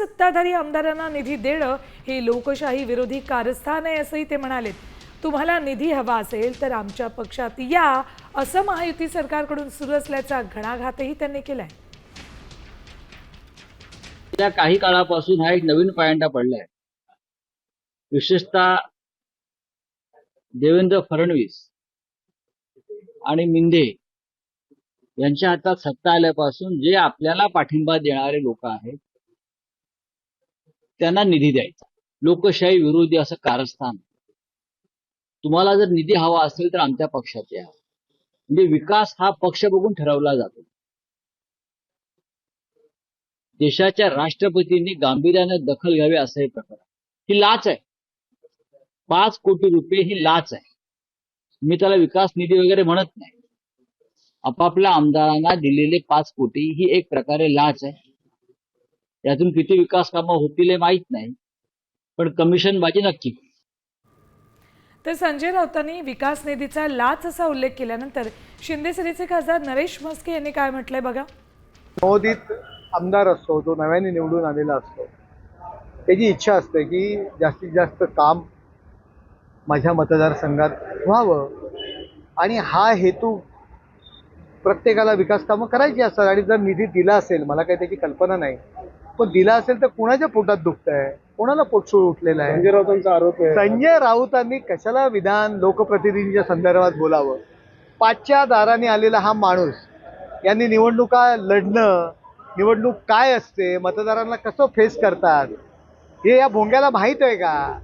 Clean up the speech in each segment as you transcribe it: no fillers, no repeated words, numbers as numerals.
सत्ताधारी आमदारांना निधी देणं हे लोकशाही विरोधी कारस्थान आहे असंही ते म्हणाले। तुम्हाला निधी हवा असेल तर आमच्या पक्षात या असं महायुती सरकारकडून सुरू असल्याचा घणाघातही त्यांनी केलाय। त्या काही काळापासून हा एक नवीन पायंडा पडलाय। विशेषतः देवेंद्र फडणवीस आणि मिंदे यांच्या हातात सत्ता आल्यापासून जे आपल्याला पाठिंबा देणारे लोक आहेत त्यांना निधी द्यायचा, लोकशाही विरोधी असं कारस्थान। तुम्हाला जर निधी हवा असेल तर आमच्या पक्षात या। म्हणजे विकास हा पक्ष बघून ठरवला जातो। देशाच्या राष्ट्रपतींनी गांभीर्याने दखल घ्यावी असं हे प्रकार। ही लाच आहे। 5 कोटी रुपये ही लाच आहे। मी त्याला विकास निधी वगैरे म्हणत नाही। आपापल्या आमदारांना दिलेले 5 कोटी ही एक प्रकारे लाच आहे। यातून किती विकास कामं होतील हे माहित नाही, पण कमिशन बाजी नक्की। तर संजय राऊतांनी विकास निधीचा लाच असा उल्लेख केल्यानंतर शिंदे सेनेचे खासदार नरेश म्हस्के यांनी काय म्हटलंय बघा। नवोदित आमदार असतो, तो नव्याने निवडून आलेला असतो, त्याची इच्छा असते की जास्तीत जास्त काम माझ्या मतदारसंघात व्हावं आणि हा हेतू प्रत्येकाला विकास कामं करायची असतात। आणि जर निधी दिला असेल, मला काही त्याची कल्पना नाही, पण दिला असेल तर कुणाच्या पोटात दुखतंय, कोणाला पोटसूळ उठलेला आहे। संजय राऊतांचा आरोप आहे। संजय राऊतांनी कशाला विधान लोकप्रतिनिधींच्या संदर्भात बोलावं? 5च्या दाराने आलेला हा माणूस यांनी निवडणुका लढणं, निवडणूक काय असते, मतदारांना कसं फेस करतात, हे या भोंग्याला माहित आहे का?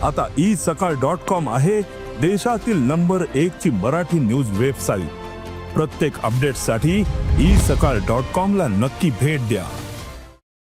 आता isakal.com आहे देशातील नंबर 1 ची मराठी न्यूज वेबसाईट। प्रत्येक अपडेटसाठी isakal.com ला नक्की भेट द्या।